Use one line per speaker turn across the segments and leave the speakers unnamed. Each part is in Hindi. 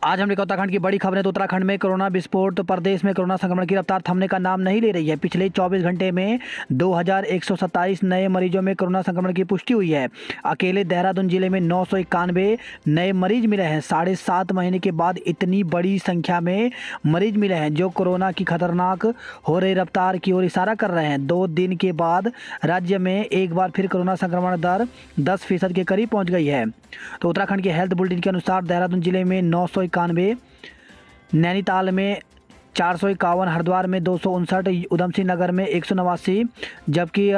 आज हमने उत्तराखंड की बड़ी खबरें। तो उत्तराखंड में कोरोना विस्फोट। तो प्रदेश में कोरोना संक्रमण की रफ्तार थमने का नाम नहीं ले रही है। पिछले 24 घंटे में 2127 नए मरीजों में कोरोना संक्रमण की पुष्टि हुई है। अकेले देहरादून जिले में 991 नए मरीज मिले हैं। 7.5 महीने के बाद इतनी बड़ी संख्या में मरीज मिले हैं, जो कोरोना की खतरनाक हो रही रफ्तार की ओर इशारा कर रहे हैं। 2 दिन के बाद राज्य में एक बार फिर कोरोना संक्रमण दर 10% के करीब पहुंच गई है। तो उत्तराखंड के हेल्थ बुलेटिन के अनुसार देहरादून जिले में 991, नैनीताल में 451, हरिद्वार में 259, उधमसिंह नगर में 189, जबकि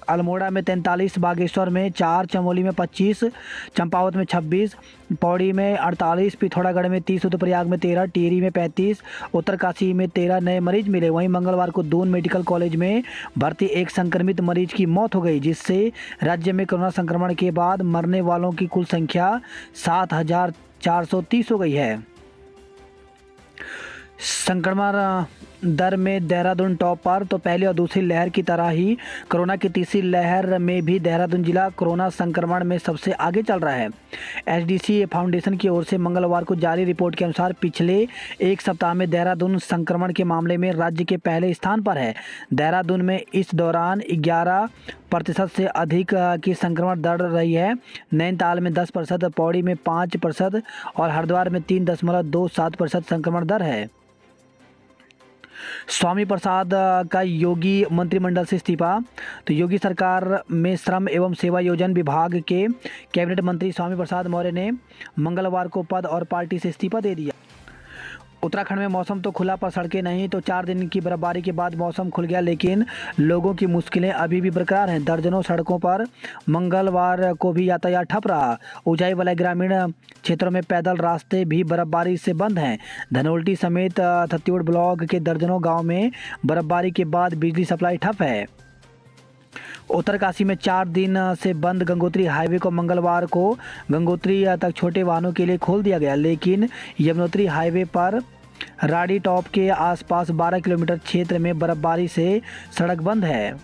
अल्मोड़ा में 43, बागेश्वर में 4, चमोली में 25, चंपावत में 26, पौड़ी में 48, पिथौरागढ़ में 30, रुद्रप्रयाग में 13, टिहरी में 35, उत्तरकाशी में 13 नए मरीज मिले। वहीं मंगलवार को दून मेडिकल कॉलेज में भर्ती एक संक्रमित मरीज की मौत हो गई, जिससे राज्य में कोरोना संक्रमण के बाद मरने वालों की कुल संख्या 7,430 हो गई है। संक्रमण दर में देहरादून टॉप पर। तो पहली और दूसरी लहर की तरह ही कोरोना की तीसरी लहर में भी देहरादून जिला कोरोना संक्रमण में सबसे आगे चल रहा है। एचडीसी फाउंडेशन की ओर से मंगलवार को जारी रिपोर्ट के अनुसार पिछले एक सप्ताह में देहरादून संक्रमण के मामले में राज्य के पहले स्थान पर है। देहरादून में इस दौरान 11% से अधिक की संक्रमण दर रही है। नैनीताल में 10%, पौड़ी में 5% और हरिद्वार में 3.27% संक्रमण दर है। स्वामी प्रसाद का योगी मंत्रिमंडल से इस्तीफा। तो योगी सरकार में श्रम एवं सेवा योजन विभाग के कैबिनेट मंत्री स्वामी प्रसाद मौर्य ने मंगलवार को पद और पार्टी से इस्तीफा दे दिया। उत्तराखंड में मौसम तो खुला पर सड़कें नहीं। तो 4 दिन की बर्फबारी के बाद मौसम खुल गया, लेकिन लोगों की मुश्किलें अभी भी बरकरार हैं। दर्जनों सड़कों पर मंगलवार को भी यातायात ठप रहा। ऊंचाई वाले ग्रामीण क्षेत्रों में पैदल रास्ते भी बर्फबारी से बंद हैं। धनोल्टी समेत थत्तीवड़ ब्लॉक के दर्जनों गाँव में बर्फबारी के बाद बिजली सप्लाई ठप है। उत्तरकाशी में 4 दिन से बंद गंगोत्री हाईवे को मंगलवार को गंगोत्री तक छोटे वाहनों के लिए खोल दिया गया, लेकिन यमुनोत्री हाईवे पर राड़ी टॉप के आसपास 12 किलोमीटर क्षेत्र में बर्फबारी से सड़क बंद है।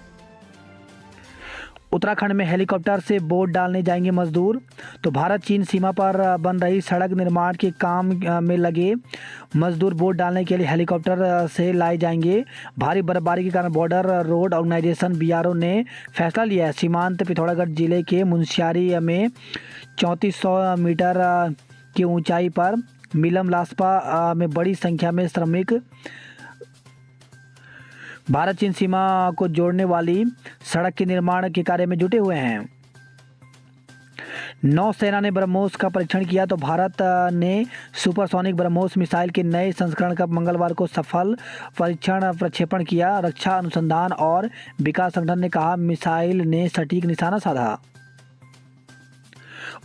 उत्तराखंड में हेलीकॉप्टर से बोट डालने जाएंगे मजदूर। तो भारत चीन सीमा पर बन रही सड़क निर्माण के काम में लगे मजदूर बोट डालने के लिए हेलीकॉप्टर से लाए जाएंगे। भारी बर्फबारी के कारण बॉर्डर रोड ऑर्गेनाइजेशन बीआरओ ने फैसला लिया है। सीमांत पिथौरागढ़ जिले के मुनस्यारी में 3400 मीटर की ऊंचाई पर मिलम लास्पा में बड़ी संख्या में श्रमिक भारत चीन सीमा को जोड़ने वाली सड़क के निर्माण के कार्य में जुटे हुए हैं। नौसेना ने ब्रह्मोस का परीक्षण किया। तो भारत ने सुपरसोनिक ब्रह्मोस मिसाइल के नए संस्करण का मंगलवार को सफल परीक्षण प्रक्षेपण किया। रक्षा अनुसंधान और विकास संगठन ने कहा, मिसाइल ने सटीक निशाना साधा।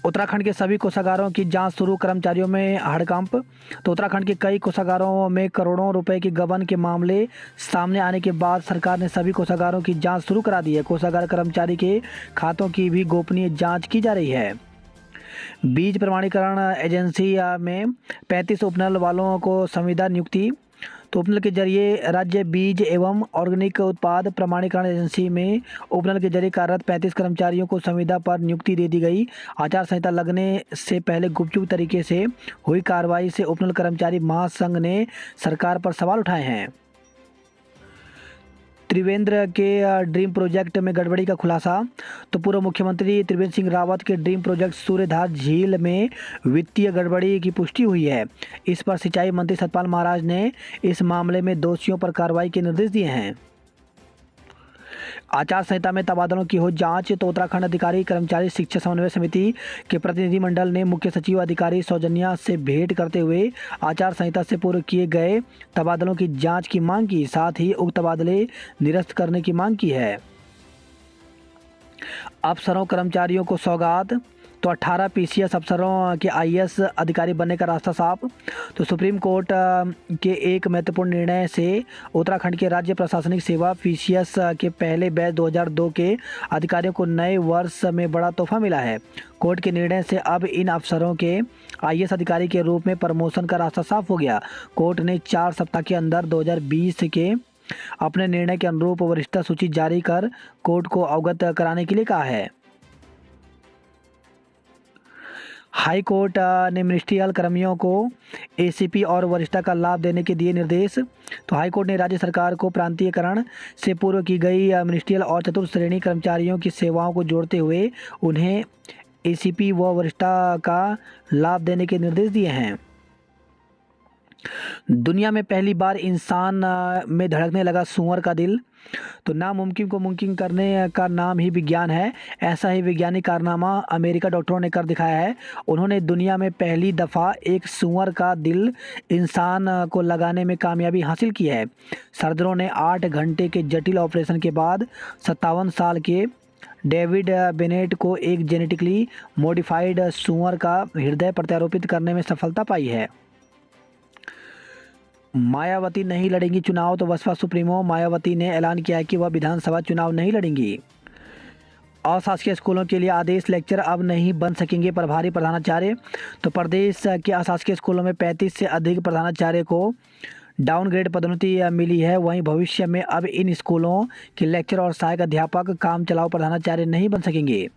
उत्तराखंड के सभी कोषागारों की जांच शुरू, कर्मचारियों में हड़कंप। तो उत्तराखंड के कई कोषागारों में करोड़ों रुपए के गबन के मामले सामने आने के बाद सरकार ने सभी कोषागारों की जांच शुरू करा दी है। कोषागार कर्मचारी के खातों की भी गोपनीय जांच की जा रही है। बीज प्रमाणीकरण एजेंसी में 35 उपनल वालों को संविदा नियुक्ति। तो उपनल के जरिए राज्य बीज एवं ऑर्गेनिक उत्पाद प्रमाणीकरण एजेंसी में उपनल के जरिए कार्यरत 35 कर्मचारियों को संविदा पर नियुक्ति दे दी गई। आचार संहिता लगने से पहले गुपचुप तरीके से हुई कार्रवाई से उपनल कर्मचारी महासंघ ने सरकार पर सवाल उठाए हैं। त्रिवेंद्र के ड्रीम प्रोजेक्ट में गड़बड़ी का खुलासा। तो पूर्व मुख्यमंत्री त्रिवेंद्र सिंह रावत के ड्रीम प्रोजेक्ट सूर्यधार झील में वित्तीय गड़बड़ी की पुष्टि हुई है। इस पर सिंचाई मंत्री सतपाल महाराज ने इस मामले में दोषियों पर कार्रवाई के निर्देश दिए हैं। आचार संहिता में तबादलों की हो जांच। तो उत्तराखंड अधिकारी कर्मचारी शिक्षा समन्वय समिति के प्रतिनिधिमंडल ने मुख्य सचिव अधिकारी सौजन्या से भेंट करते हुए आचार संहिता से पूर्व किए गए तबादलों की जांच की मांग की, साथ ही उक्त तबादले निरस्त करने की मांग की है। अफसरों कर्मचारियों को सौगात। तो 18 पीसीएस अफसरों के आईएएस अधिकारी बनने का रास्ता साफ। तो सुप्रीम कोर्ट के एक महत्वपूर्ण निर्णय से उत्तराखंड के राज्य प्रशासनिक सेवा पीसीएस के पहले बैच 2002 के अधिकारियों को नए वर्ष में बड़ा तोहफा मिला है। कोर्ट के निर्णय से अब इन अफसरों के आईएएस अधिकारी के रूप में प्रमोशन का रास्ता साफ हो गया। कोर्ट ने 4 सप्ताह के अंदर 2020 के अपने निर्णय के अनुरूप वरिष्ठता सूची जारी कर कोर्ट को अवगत कराने के लिए कहा है। हाई कोर्ट ने मिनिस्ट्रियल कर्मियों को एसीपी और वरिष्ठता का लाभ देने के दिए निर्देश। तो हाई कोर्ट ने राज्य सरकार को प्रांतीयकरण से पूर्व की गई मिनिस्ट्रियल और चतुर्थ श्रेणी कर्मचारियों की सेवाओं को जोड़ते हुए उन्हें एसीपी व वरिष्ठता का लाभ देने के निर्देश दिए हैं। दुनिया में पहली बार इंसान में धड़कने लगा सूअर का दिल। तो नामुमकिन को मुमकिन करने का नाम ही विज्ञान है। ऐसा ही वैज्ञानिक कारनामा अमेरिका डॉक्टरों ने कर दिखाया है। उन्होंने दुनिया में पहली दफ़ा एक सूअर का दिल इंसान को लगाने में कामयाबी हासिल की है। सर्जनों ने 8 घंटे के जटिल ऑपरेशन के बाद 57 साल के डेविड बेनेट को एक जेनेटिकली मॉडिफाइड सूअर का हृदय प्रत्यारोपित करने में सफलता पाई है। मायावती नहीं लड़ेंगी चुनाव। तो बसपा सुप्रीमो मायावती ने ऐलान किया है कि वह विधानसभा चुनाव नहीं लड़ेंगी। अशासकीय स्कूलों के लिए आदेश लेक्चर अब नहीं बन सकेंगे प्रभारी प्रधानाचार्य। तो प्रदेश के अशासकीय स्कूलों में 35 से अधिक प्रधानाचार्य को डाउनग्रेड पदोन्नति मिली है। वहीं भविष्य में अब इन स्कूलों के लेक्चर और सहायक अध्यापक काम चलाओ प्रधानाचार्य नहीं बन सकेंगे।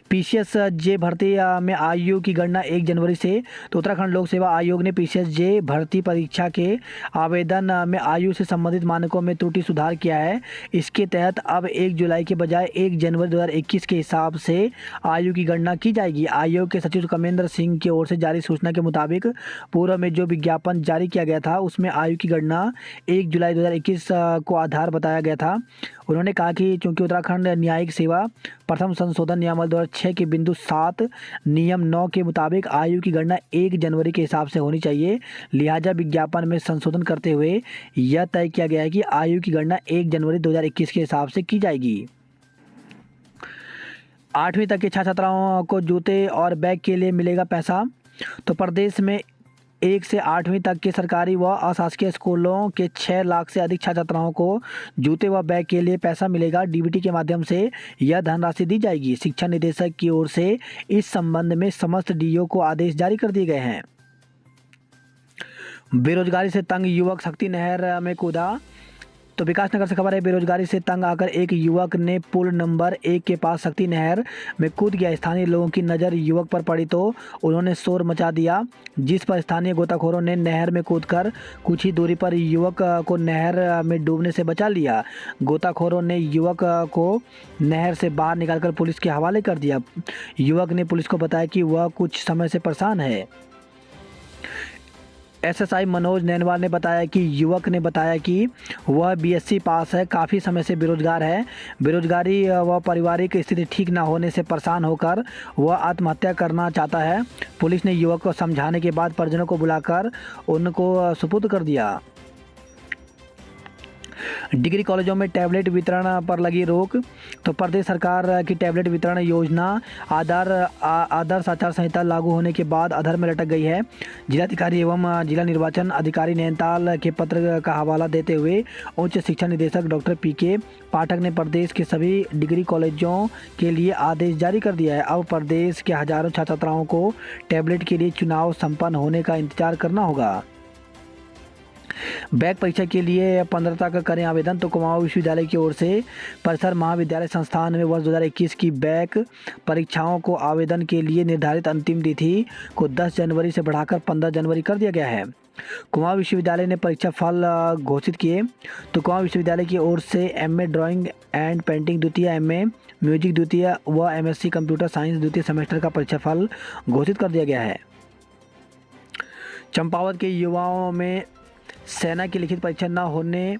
पीसीएस जे भर्ती में आयु की गणना 1 जनवरी से। तो उत्तराखंड लोक सेवा आयोग ने पीसीएस जे भर्ती परीक्षा के आवेदन में आयु से संबंधित मानकों में त्रुटि सुधार किया है। इसके तहत अब 1 जुलाई के बजाय 1 जनवरी 2021 के हिसाब से आयु की गणना की जाएगी। आयोग के सचिव कमेंद्र सिंह की ओर से जारी सूचना के मुताबिक पूर्व में जो विज्ञापन जारी किया गया था उसमें आयु की गणना 1 जुलाई 2021 को आधार बताया गया था। उन्होंने कहा कि चूंकि उत्तराखंड न्यायिक सेवा प्रथम संशोधन नियमावली 2006 के बिंदु 7 नियम 9 के मुताबिक आयु की गणना 1 जनवरी के हिसाब से होनी चाहिए, लिहाजा विज्ञापन में संशोधन करते हुए यह तय किया गया है कि आयु की गणना 1 जनवरी 2021 के हिसाब से की जाएगी। 8वीं तक के छात्र छात्राओं को जूते और बैग के लिए मिलेगा पैसा। तो प्रदेश में 1 से 8वीं तक के सरकारी व अशासकीय स्कूलों के 6 लाख से अधिक छात्र छात्राओं को जूते व बैग के लिए पैसा मिलेगा। डीबीटी के माध्यम से यह धनराशि दी जाएगी। शिक्षा निदेशक की ओर से इस संबंध में समस्त डीओ को आदेश जारी कर दिए गए हैं। बेरोजगारी से तंग युवक शक्ति नहर में कूदा। तो विकासनगर से खबर है, बेरोजगारी से तंग आकर एक युवक ने पुल नंबर 1 के पास शक्ति नहर में कूद गया। स्थानीय लोगों की नज़र युवक पर पड़ी तो उन्होंने शोर मचा दिया, जिस पर स्थानीय गोताखोरों ने नहर में कूदकर कुछ ही दूरी पर युवक को नहर में डूबने से बचा लिया। गोताखोरों ने युवक को नहर से बाहर निकालकर पुलिस के हवाले कर दिया। युवक ने पुलिस को बताया कि वह कुछ समय से परेशान है। एसएसआई मनोज नैनवाल ने बताया कि युवक ने बताया कि वह बीएससी पास है, काफ़ी समय से बेरोजगार है। बेरोजगारी व पारिवारिक स्थिति ठीक न होने से परेशान होकर वह आत्महत्या करना चाहता है। पुलिस ने युवक को समझाने के बाद परिजनों को बुलाकर उनको सुपुर्द कर दिया। डिग्री कॉलेजों में टैबलेट वितरण पर लगी रोक। तो प्रदेश सरकार की टैबलेट वितरण योजना आदर्श आचार संहिता लागू होने के बाद अधर में लटक गई है। जिलाधिकारी एवं जिला निर्वाचन अधिकारी नैनीताल के पत्र का हवाला देते हुए उच्च शिक्षा निदेशक डॉक्टर पीके पाठक ने प्रदेश के सभी डिग्री कॉलेजों के लिए आदेश जारी कर दिया है। अब प्रदेश के हजारों छात्र छात्राओं को टैबलेट के लिए चुनाव संपन्न होने का इंतजार करना होगा। बैक परीक्षा के लिए 15 तक करें आवेदन। तो कुमाऊं विश्वविद्यालय की ओर से परिसर महाविद्यालय संस्थान में वर्ष 2021 की बैक परीक्षाओं को आवेदन के लिए निर्धारित अंतिम तिथि को 10 जनवरी से बढ़ाकर 15 जनवरी कर दिया गया है। कुमाऊं विश्वविद्यालय ने परीक्षा फल घोषित किए। तो कुमाऊं विश्वविद्यालय की ओर से एमए ड्राइंग एंड पेंटिंग द्वितीय, एमए म्यूजिक द्वितीय व एमएससी कंप्यूटर साइंस द्वितीय सेमेस्टर का परीक्षा फल घोषित कर दिया गया है। चंपावत के युवाओं में सेना की लिखित परीक्षा न होने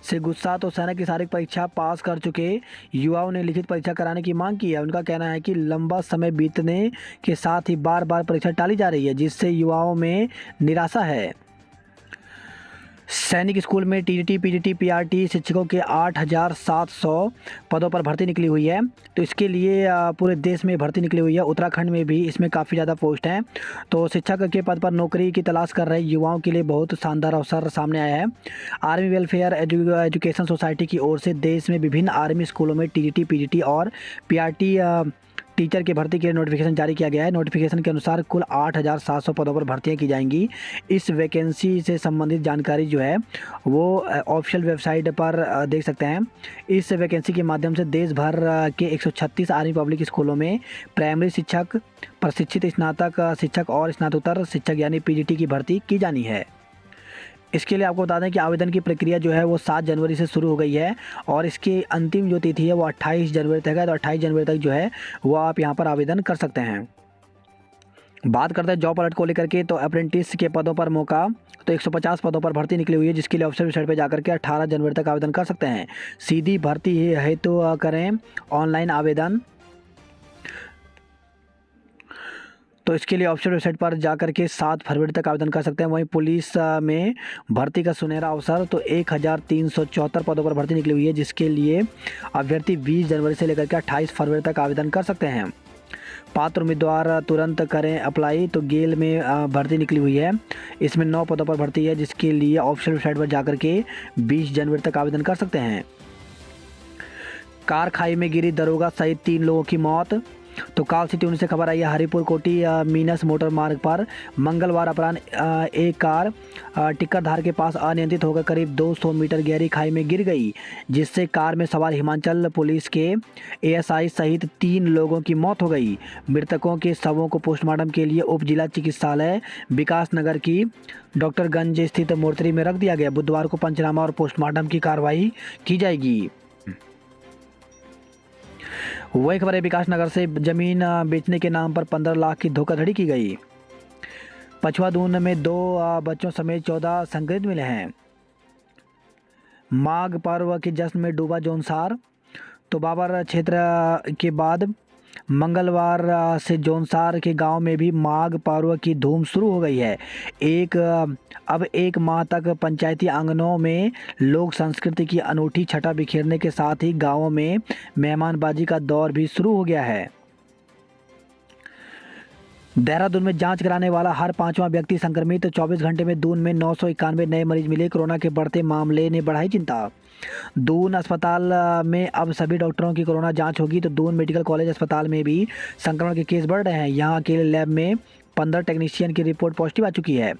से गुस्सा। तो सेना की शारीरिक परीक्षा पास कर चुके युवाओं ने लिखित परीक्षा कराने की मांग की है। उनका कहना है कि लंबा समय बीतने के साथ ही बार बार परीक्षा टाली जा रही है, जिससे युवाओं में निराशा है। सैनिक स्कूल में टीजीटी, पीजीटी, पीआरटी शिक्षकों के 8,700 पदों पर भर्ती निकली हुई है। तो इसके लिए पूरे देश में भर्ती निकली हुई है। उत्तराखंड में भी इसमें काफ़ी ज़्यादा पोस्ट हैं। तो शिक्षक के पद पर नौकरी की तलाश कर रहे युवाओं के लिए बहुत शानदार अवसर सामने आया है। आर्मी वेलफेयर एजुकेशन सोसाइटी की ओर से देश में विभिन्न आर्मी स्कूलों में टीजीटी, पीजीटी और पीआरटी टीचर की भर्ती के लिए नोटिफिकेशन जारी किया गया है। नोटिफिकेशन के अनुसार कुल 8,700 पदों पर भर्तियां की जाएंगी। इस वैकेंसी से संबंधित जानकारी जो है वो ऑफिशियल वेबसाइट पर देख सकते हैं। इस वैकेंसी के माध्यम से देश भर के 136 आर्मी पब्लिक स्कूलों में प्राइमरी शिक्षक, प्रशिक्षित स्नातक शिक्षक और स्नातकोत्तर शिक्षक यानी पीजीटी की भर्ती की जानी है। इसके लिए आपको बता दें कि आवेदन की प्रक्रिया जो है वो 7 जनवरी से शुरू हो गई है और इसकी अंतिम जो तिथि है वो 28 जनवरी तक है। तो 28 जनवरी तक जो है वो आप यहाँ पर आवेदन कर सकते हैं। बात करते हैं जॉब अलर्ट को लेकर के, तो अप्रेंटिस के पदों पर मौका, तो 150 पदों पर भर्ती निकली हुई है, जिसके लिए ऑफिशियल वेबसाइट पर जाकर के 18 जनवरी तक आवेदन कर सकते हैं। सीधी भर्ती है तो करें ऑनलाइन आवेदन। तो इसके लिए ऑफिशियल वेबसाइट पर जाकर के 7 फरवरी तक आवेदन कर सकते हैं। वहीं पुलिस में भर्ती का सुनहरा अवसर, तो 1374 पदों पर भर्ती निकली हुई है, जिसके लिए अभ्यर्थी 20 जनवरी से लेकर के 28 फरवरी तक आवेदन कर सकते हैं। पात्र उम्मीदवार तुरंत करें अप्लाई। तो गेल में भर्ती निकली हुई है, इसमें 9 पदों पर भर्ती है, जिसके लिए ऑफिशियल वेबसाइट पर जाकर के 20 जनवरी तक आवेदन कर सकते हैं। कार खाई में गिरी, दरोगा सहित 3 लोगों की मौत। तो काल सिटी उन्नीस से खबर आई है, हरिपुर कोटी मीनस मोटर मार्ग पर मंगलवार अपराह्न एक कार टिक्करधार के पास अनियंत्रित होकर करीब 200 मीटर गहरी खाई में गिर गई, जिससे कार में सवार हिमाचल पुलिस के एएसआई सहित 3 लोगों की मौत हो गई। मृतकों के शवों को पोस्टमार्टम के लिए उप जिला चिकित्सालय विकास नगर की डॉक्टरगंज स्थित मोर्चरी में रख दिया गया। बुधवार को पंचनामा और पोस्टमार्टम की कार्रवाई की जाएगी। वही खबर है, विकास नगर से जमीन बेचने के नाम पर 15 लाख की धोखाधड़ी की गई। पछुआदून में 2 बच्चों समेत 14 संक्रमित मिले हैं। माघ पर्व के जश्न में डूबा जौनसार। तो बाबर क्षेत्र के बाद मंगलवार से जौनसार के गांव में भी माघ पर्व की धूम शुरू हो गई है। अब एक माह तक पंचायती आंगनों में लोक संस्कृति की अनूठी छटा बिखेरने के साथ ही गांवों में मेहमानबाजी का दौर भी शुरू हो गया है। देहरादून में जांच कराने वाला हर 5वां व्यक्ति संक्रमित। 24 घंटे में दून में 991 नए मरीज मिले। कोरोना के बढ़ते मामले ने बढ़ाई चिंता। दून अस्पताल में अब सभी डॉक्टरों की कोरोना जांच होगी। तो दून मेडिकल कॉलेज अस्पताल में भी संक्रमण के केस बढ़ रहे हैं। यहाँ अकेले लैब में 15 टेक्नीशियन की रिपोर्ट पॉजिटिव आ चुकी है।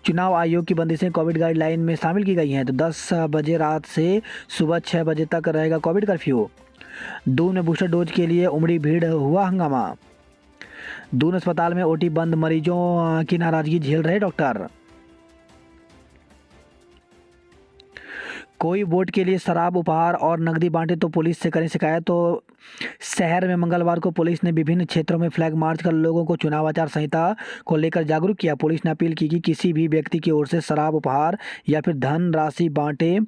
चुनाव आयोग की बंदिशें कोविड गाइडलाइन में शामिल की गई हैं। तो 10 बजे रात से सुबह 6 बजे तक रहेगा कोविड कर्फ्यू। दून में बूस्टर डोज के लिए उमड़ी भीड़, हुआ हंगामा। दून अस्पताल में ओटी बंद, मरीजों की नाराजगी झेल रहे डॉक्टर। कोई वोट के लिए शराब, उपहार और नकदी बांटे तो पुलिस से करें शिकायत। तो शहर में मंगलवार को पुलिस ने विभिन्न क्षेत्रों में फ्लैग मार्च कर लोगों को चुनाव आचार संहिता को लेकर जागरूक किया। पुलिस ने अपील की कि किसी भी व्यक्ति की ओर से शराब, उपहार या फिर धन राशि बांटे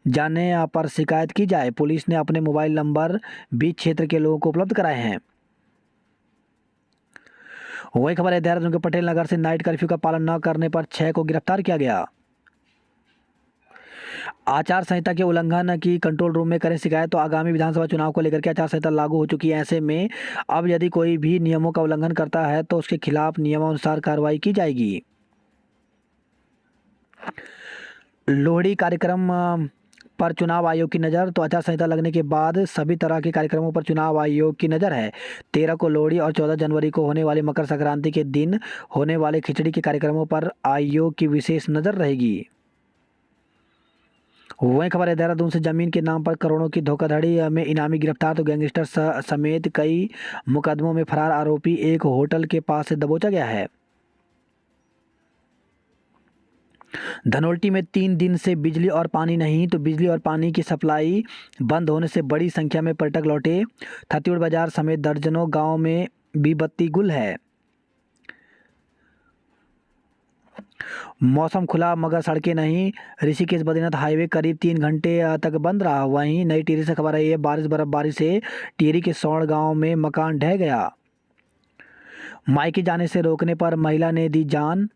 जाने पर शिकायत की जाए। पुलिस ने अपने मोबाइल नंबर भी क्षेत्र के लोगों को उपलब्ध कराए हैं। वही खबर है, देहरादून के पटेल नगर से नाइट कर्फ्यू का पालन न करने पर 6 को गिरफ्तार किया गया। आचार संहिता के उल्लंघन की कंट्रोल रूम में करें शिकायत। तो आगामी विधानसभा चुनाव को लेकर के आचार संहिता लागू हो चुकी है। ऐसे में अब यदि कोई भी नियमों का उल्लंघन करता है तो उसके खिलाफ नियमानुसार कार्रवाई की जाएगी। लोहड़ी कार्यक्रम पर चुनाव आयोग की नज़र। तो आचार संहिता लगने के बाद सभी तरह के कार्यक्रमों पर चुनाव आयोग की नज़र है। 13 को लोहड़ी और 14 जनवरी को होने वाली मकर संक्रांति के दिन होने वाले खिचड़ी के कार्यक्रमों पर आयोग की विशेष नज़र रहेगी। वही खबर है, देहरादून से जमीन के नाम पर करोड़ों की धोखाधड़ी में इनामी गिरफ्तार। तो गैंगस्टर समेत कई मुकदमों में फरार आरोपी एक होटल के पास से दबोचा गया है। धनोल्टी में 3 दिन से बिजली और पानी नहीं। तो बिजली और पानी की सप्लाई बंद होने से बड़ी संख्या में पर्यटक लौटे। थत्यूड़ बाजार समेत दर्जनों गांव में भी बत्ती गुल है। मौसम खुला मगर सड़कें नहीं। ऋषिकेश बद्रीनाथ हाईवे करीब 3 घंटे तक बंद रहा। वहीं नई टिहरी से खबर आई है, बर्फबारी से टिहरी के सौड़ गांव में मकान ढह गया। मायके जाने से रोकने पर महिला ने दी जान।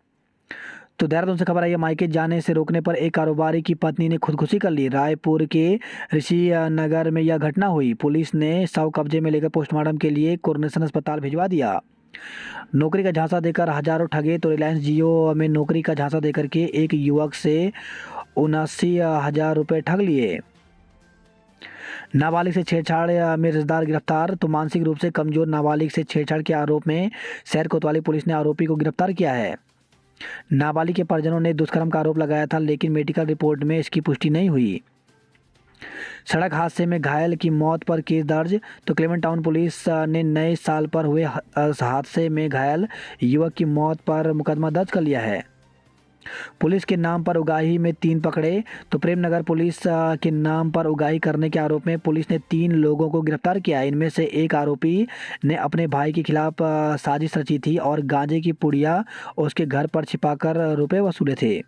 तो देहरादून से खबर आई है, मायके जाने से रोकने पर एक कारोबारी की पत्नी ने खुदकुशी कर ली। रायपुर के ऋषि नगर में यह घटना हुई। पुलिस ने शव कब्जे में लेकर पोस्टमार्टम के लिए कोरोनेशन अस्पताल भिजवा दिया। नौकरी का झांसा देकर हजारों ठगे। तो रिलायंस जियो में नौकरी का झांसा देकर के एक युवक से 79,000 रुपये ठग लिए। नाबालिग से छेड़छाड़ में रिश्तेदार गिरफ्तार। तो मानसिक रूप से कमजोर नाबालिग से छेड़छाड़ के आरोप में शहर कोतवाली पुलिस ने आरोपी को गिरफ्तार किया है। नाबालिग के परिजनों ने दुष्कर्म का आरोप लगाया था, लेकिन मेडिकल रिपोर्ट में इसकी पुष्टि नहीं हुई। सड़क हादसे में घायल की मौत पर केस दर्ज। तो क्लेमेंट टाउन पुलिस ने नए साल पर हुए हादसे में घायल युवक की मौत पर मुकदमा दर्ज कर लिया है। पुलिस के नाम पर उगाही में 3 पकड़े। तो प्रेमनगर पुलिस के नाम पर उगाही करने के आरोप में पुलिस ने 3 लोगों को गिरफ्तार किया। इनमें से एक आरोपी ने अपने भाई के खिलाफ साजिश रची थी और गांजे की पुड़िया उसके घर पर छिपाकर रुपए वसूले थे।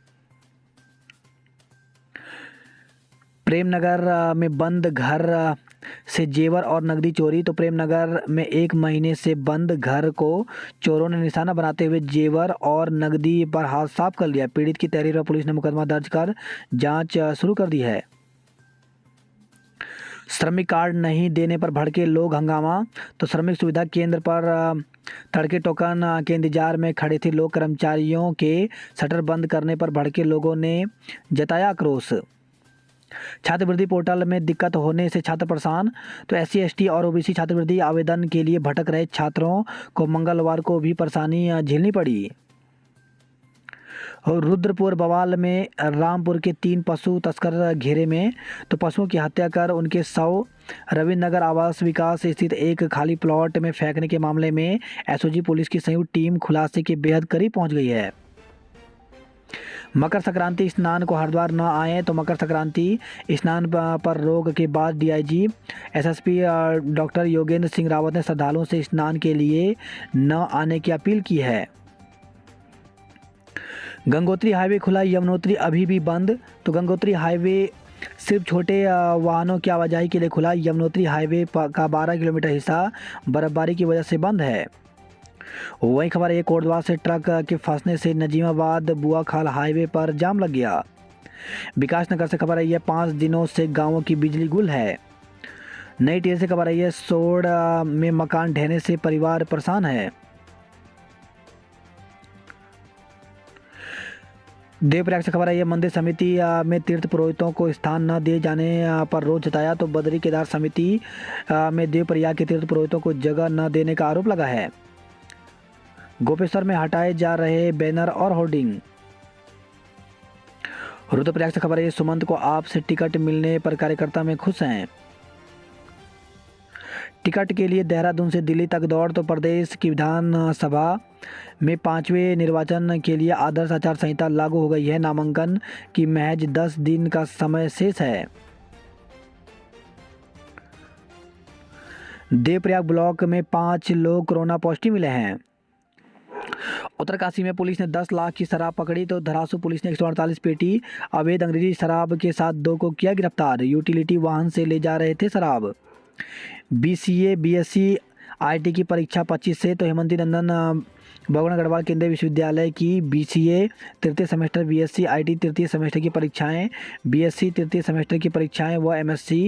प्रेमनगर में बंद घर से जेवर और नकदी चोरी। तो प्रेमनगर में 1 महीने से बंद घर को चोरों ने निशाना बनाते हुए जेवर और नकदी पर हाथ साफ कर लिया। पीड़ित की तहरीर पर पुलिस ने मुकदमा दर्ज कर जांच शुरू कर दी है। श्रमिक कार्ड नहीं देने पर भड़के लोग, हंगामा। तो श्रमिक सुविधा केंद्र पर तड़के टोकन के इंतजार में खड़े थे लोग। कर्मचारियों के शटर बंद करने पर भड़के लोगों ने जताया आक्रोश। छात्रवृत्ति पोर्टल में दिक्कत होने से छात्र परेशान। तो SC ST और OBC छात्रवृत्ति आवेदन के लिए भटक रहे छात्रों को मंगलवार को भी परेशानी झेलनी पड़ी। और रुद्रपुर बवाल में रामपुर के 3 पशु तस्कर घेरे में। तो पशुओं की हत्या कर उनके शव रविंद्र नगर आवास विकास स्थित एक खाली प्लॉट में फेंकने के मामले में SOG पुलिस की संयुक्त टीम खुलासे के बेहद करीब पहुंच गई है। मकर संक्रांति स्नान को हरिद्वार न आए। तो मकर संक्रांति स्नान पर रोक के बाद DIG SSP doctor Yogendra Singh Rawat ने श्रद्धालुओं से स्नान के लिए न आने की अपील की है। गंगोत्री हाईवे खुला, यमुनोत्री अभी भी बंद। तो गंगोत्री हाईवे सिर्फ छोटे वाहनों की आवाजाही के लिए खुला। यमुनोत्री हाईवे का 12 किलोमीटर हिस्सा बर्फबारी की वजह से बंद है। वहीं खबर है कोटद्वार से ट्रक के फंसने से नजीमाबाद बुआखाल हाईवे पर जाम लग गया। विकासनगर से खबर आई है 5 दिनों से गांवों की बिजली गुल है। नई टेर से खबर आई है सोड़ में मकान ढहने से परिवार परेशान है। देवप्रयाग से खबर आई है मंदिर समिति में तीर्थ पुरोहितों को स्थान न दिए जाने पर रोष जताया। तो बद्री केदार समिति में देवप्रयाग के तीर्थ पुरोहितों को जगह न देने का आरोप लगा है। गोपेश्वर में हटाए जा रहे बैनर और होर्डिंग। रुद्रप्रयाग से खबर है सुमंत को आप से टिकट मिलने पर कार्यकर्ता में खुश हैं। टिकट के लिए देहरादून से दिल्ली तक दौड़। तो प्रदेश की विधानसभा में 5वें निर्वाचन के लिए आदर्श आचार संहिता लागू हो गई है। नामांकन की महज 10 दिन का समय शेष है। देवप्रयाग ब्लॉक में 5 लोग कोरोना पॉजिटिव मिले हैं। उत्तरकाशी में पुलिस ने 10 लाख की शराब पकड़ी। तो धरासू पुलिस ने 148 पेटी अवैध अंग्रेजी शराब के साथ 2 को किया गिरफ्तार। यूटिलिटी वाहन से ले जा रहे थे शराब। BCA BSc IT की परीक्षा 25 से। तो हेमंती नंदन भगवान गढ़वाल केंद्रीय विश्वविद्यालय की BCA तृतीय सेमेस्टर, BSc IT तृतीय सेमेस्टर की परीक्षाएं, BSc तृतीय सेमेस्टर की परीक्षाएं व MSc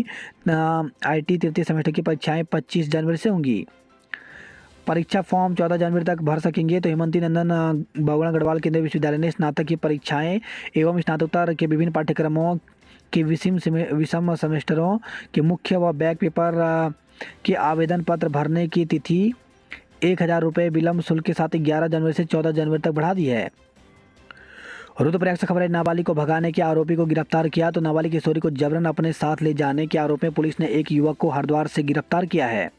IT तृतीय सेमेस्टर की परीक्षाएं 25 जनवरी से होंगी। परीक्षा फॉर्म 14 जनवरी तक भर सकेंगे। तो हेमंती नंदन भगवान गढ़वाल केंद्रीय विश्वविद्यालय ने स्नातक की परीक्षाएं एवं स्नातकोत्तर के विभिन्न पाठ्यक्रमों के विषम सेमेस्टरों के मुख्य व बैक पेपर के आवेदन पत्र भरने की तिथि 1000 रुपये विलम्ब शुल्क के साथ 11 जनवरी से 14 जनवरी तक बढ़ा दी है। रुद्रप्रयाग से खबर है नाबालिग को भगाने के आरोपी को गिरफ्तार किया। तो नाबालिग किशोरी को जबरन अपने साथ ले जाने के आरोप में पुलिस ने एक युवक को हरिद्वार से गिरफ्तार किया है।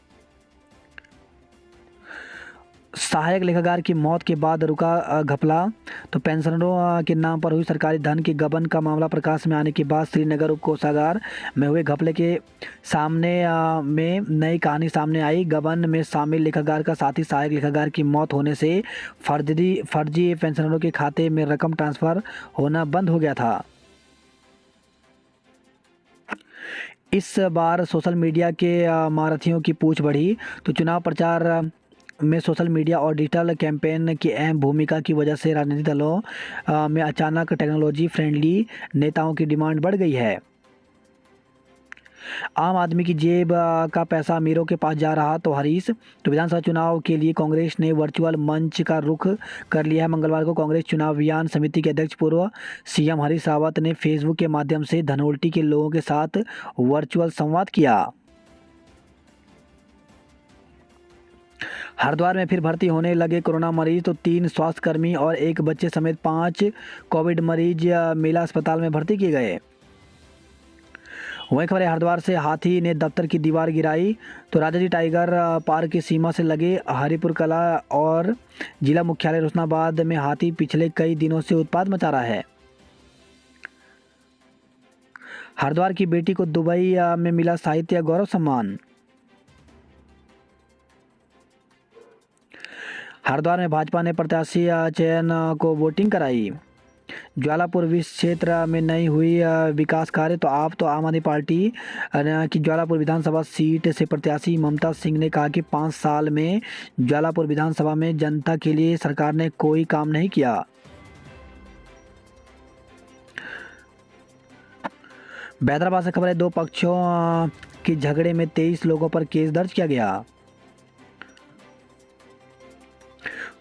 सहायक लेखाकार की मौत के बाद रुका घपला। तो पेंशनरों के नाम पर हुई सरकारी धन के गबन का मामला प्रकाश में आने के बाद श्रीनगर उप कोषागार में हुए घपले के सामने में नई कहानी सामने आई। गबन में शामिल लेखाकार का साथी सहायक लेखाकार की मौत होने से फर्जी पेंशनरों के खाते में रकम ट्रांसफर होना बंद हो गया था। इस बार सोशल मीडिया के महारथियों की पूछ बढ़ी। तो चुनाव प्रचार में सोशल मीडिया और डिजिटल कैंपेन की अहम भूमिका की वजह से राजनीतिक दलों में अचानक टेक्नोलॉजी फ्रेंडली नेताओं की डिमांड बढ़ गई है। आम आदमी की जेब का पैसा अमीरों के पास जा रहा तो हरीश। तो विधानसभा चुनाव के लिए कांग्रेस ने वर्चुअल मंच का रुख कर लिया है। मंगलवार को कांग्रेस चुनाव अभियान समिति के अध्यक्ष पूर्व सीएम हरीश रावत ने फेसबुक के माध्यम से धनोल्टी के लोगों के साथ वर्चुअल संवाद किया। हरिद्वार में फिर भर्ती होने लगे कोरोना मरीज। तो 3 स्वास्थ्यकर्मी और 1 बच्चे समेत 5 कोविड मरीज मेला अस्पताल में भर्ती किए गए। वहीं खबर है हरिद्वार से हाथी ने दफ्तर की दीवार गिराई। तो राजाजी टाइगर पार्क की सीमा से लगे हरिपुर कला और जिला मुख्यालय रोशनाबाद में हाथी पिछले कई दिनों से उत्पात मचा रहा है। हरिद्वार की बेटी को दुबई में मिला साहित्य गौरव सम्मान। हरिद्वार में भाजपा ने प्रत्याशी चयन को वोटिंग कराई। ज्वालापुर विस क्षेत्र में नहीं हुई विकास कार्य। तो आम आदमी पार्टी की ज्वालापुर विधानसभा सीट से प्रत्याशी ममता सिंह ने कहा कि 5 साल में ज्वालापुर विधानसभा में जनता के लिए सरकार ने कोई काम नहीं किया। हैदराबाद से खबर है 2 पक्षों के झगड़े में 23 लोगों पर केस दर्ज किया गया।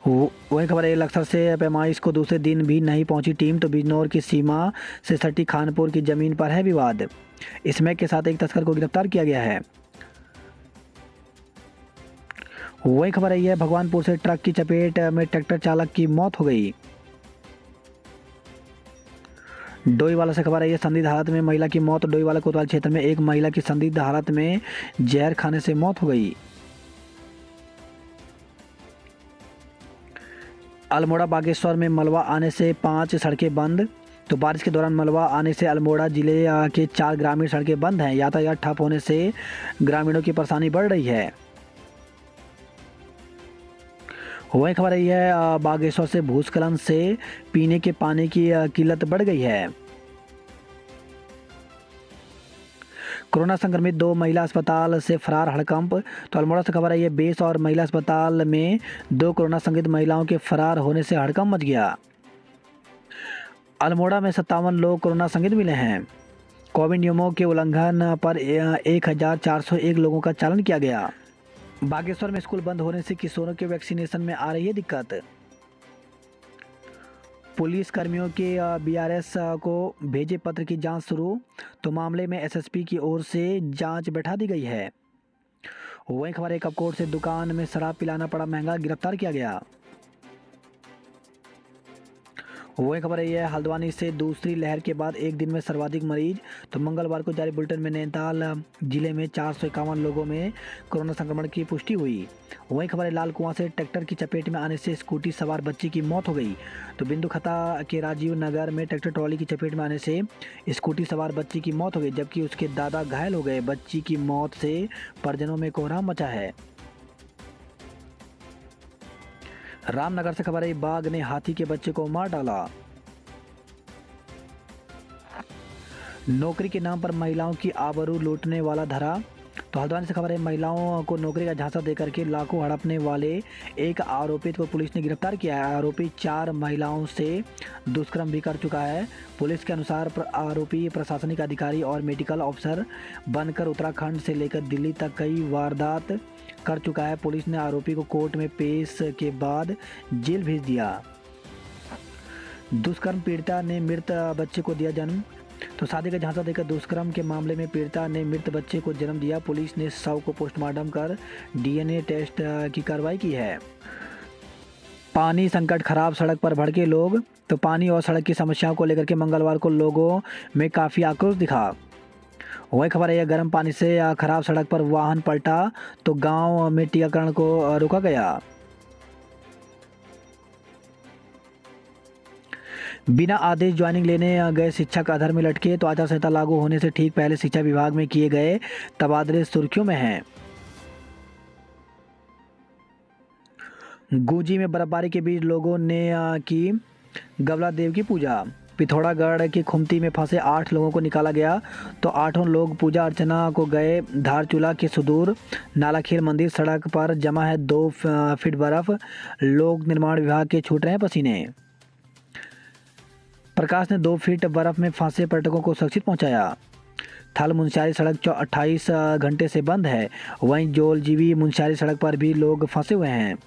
वही खबर है लक्सर से पैमाइश को दूसरे दिन भी नहीं पहुंची टीम। तो बिजनौर की सीमा से सटी खानपुर की जमीन पर है विवाद। इसमें के साथ एक तस्कर को गिरफ्तार किया गया है। वही खबर है भगवानपुर से ट्रक की चपेट में ट्रैक्टर चालक की मौत हो गई। डोईवाला से खबर है संदिग्ध हालत में महिला की मौत। डोईवाला कोतवाल क्षेत्र में एक महिला की संदिग्ध हालत में जहर खाने से मौत हो गई। अल्मोड़ा बागेश्वर में मलबा आने से 5 सड़कें बंद। तो बारिश के दौरान मलबा आने से अल्मोड़ा जिले के 4 ग्रामीण सड़कें बंद हैं। यातायात ठप होने से ग्रामीणों की परेशानी बढ़ रही है। वही खबर है बागेश्वर से भूस्खलन से पीने के पानी की किल्लत बढ़ गई है। कोरोना संक्रमित 2 महिला अस्पताल से फरार हड़कंप। तो अल्मोड़ा से खबर है बेस और महिला अस्पताल में 2 कोरोना संक्रमित महिलाओं के फरार होने से हड़कंप मच गया। अल्मोड़ा में 57 लोग कोरोना संक्रमित मिले हैं। कोविड नियमों के उल्लंघन पर 1401 लोगों का चालान किया गया। बागेश्वर में स्कूल बंद होने से किशोरों के वैक्सीनेशन में आ रही है दिक्कत। पुलिस कर्मियों के बीआरएस को भेजे पत्र की जांच शुरू। तो मामले में एसएसपी की ओर से जांच बैठा दी गई है। वहीं खबर है कपकोट से दुकान में शराब पिलाना पड़ा महंगा, गिरफ्तार किया गया। वही खबर है हल्द्वानी से दूसरी लहर के बाद एक दिन में सर्वाधिक मरीज। तो मंगलवार को जारी बुलेटिन में नैनीताल जिले में 451 लोगों में कोरोना संक्रमण की पुष्टि हुई। वही खबर है लाल कुआं से ट्रैक्टर की चपेट में आने से स्कूटी सवार बच्ची की मौत हो गई। तो बिंदु खता के राजीव नगर में ट्रैक्टर ट्रॉली की चपेट में आने से स्कूटी सवार बच्ची की मौत हो गई, जबकि उसके दादा घायल हो गए। बच्ची की मौत से परिजनों में कोहराम मचा है। रामनगर से खबर है बाघ ने हाथी के बच्चे को मार डाला। नौकरी के नाम पर महिलाओं की आबरू लूटने वाला धरा। तो हल्द्वानी से खबर है महिलाओं को नौकरी का झांसा देकर के लाखों हड़पने वाले एक आरोपित को पुलिस ने गिरफ्तार किया है। आरोपी 4 महिलाओं से दुष्कर्म भी कर चुका है। पुलिस के अनुसार आरोपी प्रशासनिक अधिकारी और मेडिकल ऑफिसर बनकर उत्तराखंड से लेकर दिल्ली तक कई वारदात कर चुका है। पुलिस ने आरोपी को कोर्ट में पेश के बाद जेल भेज दिया। दुष्कर्म पीड़िता ने मृत बच्चे को दिया जन्म। तो शादी का झांसा देकर दुष्कर्म के मामले में पीड़िता ने मृत बच्चे को जन्म दिया। पुलिस ने शव को पोस्टमार्टम कर डीएनए टेस्ट की कार्रवाई की है। पानी संकट, खराब सड़क पर भड़के लोग। तो पानी और सड़क की समस्याओं को लेकर के मंगलवार को लोगों में काफ़ी आक्रोश दिखा। वही खबर है गर्म पानी से खराब सड़क पर वाहन पलटा। तो गांव में टीकाकरण को रोका गया। बिना आदेश ज्वाइनिंग लेने गए शिक्षक अधर में लटके। तो आचार संहिता लागू होने से ठीक पहले शिक्षा विभाग में किए गए तबादले सुर्खियों में हैं। गुंजी में बर्फबारी के बीच लोगों ने की गवला देव की पूजा। पिथौरागढ़ की खुमती में फंसे 8 लोगों को निकाला गया। तो 8 लोग पूजा अर्चना को गए। धारचूला के सुदूर नालाखेल मंदिर सड़क पर जमा है 2 फीट बर्फ। लोक निर्माण विभाग के छूट रहे हैं पसीने। प्रकाश ने 2 फीट बर्फ में फंसे पर्यटकों को सुरक्षित पहुंचाया। थल मुंशियारी सड़क 28 घंटे से बंद है। वहीं जोलजीबी मुंशियारी सड़क पर भी लोग फंसे हुए हैं।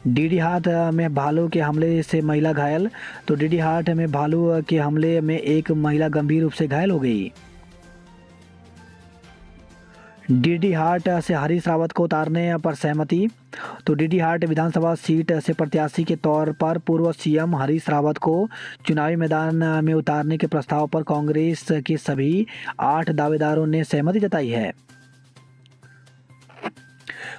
डीडी हाट में भालू के हमले से महिला घायल। तो डीडी हाट में भालू के हमले में एक महिला गंभीर रूप से घायल हो गई। डीडी हाट से हरीश रावत को उतारने पर सहमति। तो डीडी हाट विधानसभा सीट से प्रत्याशी के तौर पर पूर्व सीएम हरीश रावत को चुनावी मैदान में उतारने के प्रस्ताव पर कांग्रेस के सभी 8 दावेदारों ने सहमति जताई है।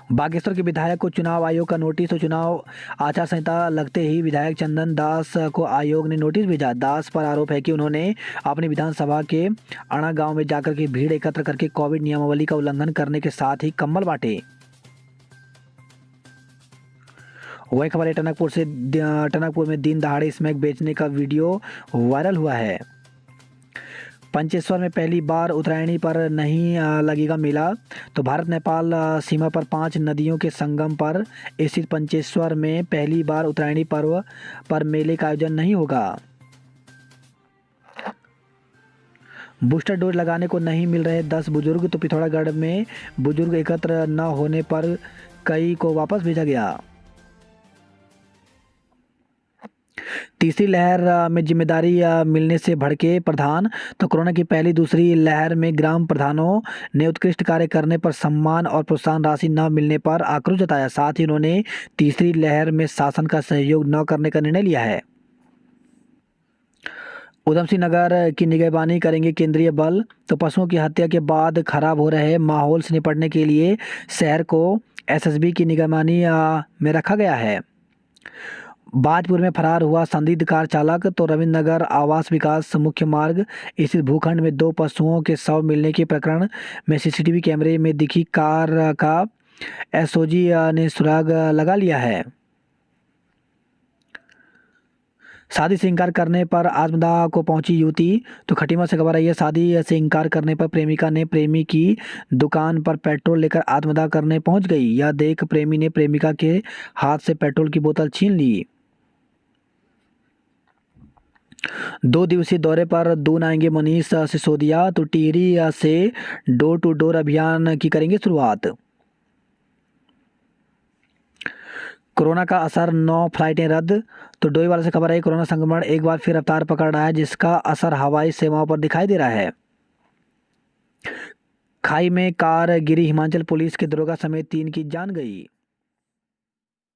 बागेश्वर के विधायक को चुनाव आयोग का नोटिस। तो चुनाव आचार संहिता लगते ही विधायक चंदन दास को आयोग ने नोटिस भेजा। दास पर आरोप है कि उन्होंने अपनी विधानसभा के अणा गांव में जाकर के भीड़ एकत्र करके कोविड नियमावली का उल्लंघन करने के साथ ही कंबल बांटे। वही खबर है टनकपुर में दिन दहाड़े स्मैक बेचने का वीडियो वायरल हुआ है। पंचेश्वर में पहली बार उत्तरायणी पर नहीं लगेगा मेला। तो भारत नेपाल सीमा पर 5 नदियों के संगम पर स्थित पंचेश्वर में पहली बार उत्तरायणी पर्व पर मेले का आयोजन नहीं होगा। बूस्टर डोज लगाने को नहीं मिल रहे 10 बुजुर्ग। तो पिथौरागढ़ में बुजुर्ग एकत्र न होने पर कई को वापस भेजा गया। तीसरी लहर में जिम्मेदारी मिलने से भड़के प्रधान। तो कोरोना की पहली दूसरी लहर में ग्राम प्रधानों ने उत्कृष्ट कार्य करने पर सम्मान और प्रोत्साहन राशि न मिलने पर आक्रोश जताया। साथ ही उन्होंने तीसरी लहर में शासन का सहयोग न करने का निर्णय लिया है। उधम सिंह नगर की निगरानी करेंगे केंद्रीय बल। तो पशुओं की हत्या के बाद खराब हो रहे माहौल से निपटने के लिए शहर को एसएसबी की निगरानी में रखा गया है। बाजपुर में फरार हुआ संदिग्ध कार चालक। तो रविंद्र नगर आवास विकास मुख्य मार्ग स्थित भूखंड में 2 पशुओं के शव मिलने के प्रकरण में सीसीटीवी कैमरे में दिखी कार का एसओजी ने सुराग लगा लिया है। शादी से इनकार करने पर आत्मदाह को पहुंची युवती। तो खटीमा से खबर आई है। शादी से इनकार करने पर प्रेमिका ने प्रेमी की दुकान पर पेट्रोल लेकर आत्मदाह करने पहुंच गई। यह देख प्रेमी ने प्रेमिका के हाथ से पेट्रोल की बोतल छीन ली। 2 दिवसीय दौरे पर दून आएंगे मनीष सिसोदिया। तो टिहरी से डोर टू डोर अभियान की करेंगे शुरुआत। कोरोना का असर 9 फ्लाइटें रद्द। तो डोईवाला से खबर है कोरोना संक्रमण एक बार फिर रफ्तार पकड़ रहा है, जिसका असर हवाई सेवाओं पर दिखाई दे रहा है। खाई में कार गिरी, हिमाचल पुलिस के दरोगा समेत 3 की जान गई।